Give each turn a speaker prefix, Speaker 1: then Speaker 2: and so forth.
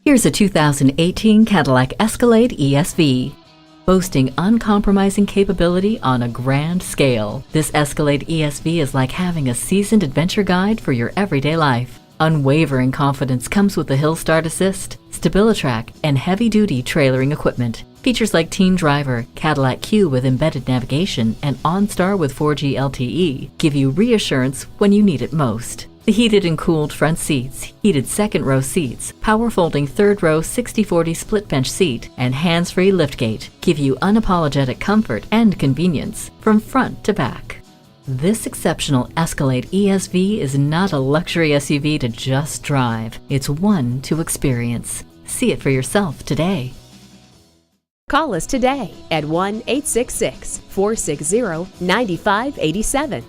Speaker 1: Here's a 2018 Cadillac Escalade ESV. Boasting uncompromising capability on a grand scale, this Escalade ESV is like having a seasoned adventure guide for your everyday life. Unwavering confidence comes with the Hill Start Assist, StabiliTrak, and heavy-duty trailering equipment. Features like Teen Driver, Cadillac Q with embedded navigation, and OnStar with 4G LTE give you reassurance when you need it most. The heated and cooled front seats, heated second-row seats, power-folding third-row 60/40 split bench seat, and hands-free liftgate give you unapologetic comfort and convenience from front to back. This exceptional Escalade ESV is not a luxury SUV to just drive. It's one to experience. See it for yourself today.
Speaker 2: Call us today at 1-866-460-9587.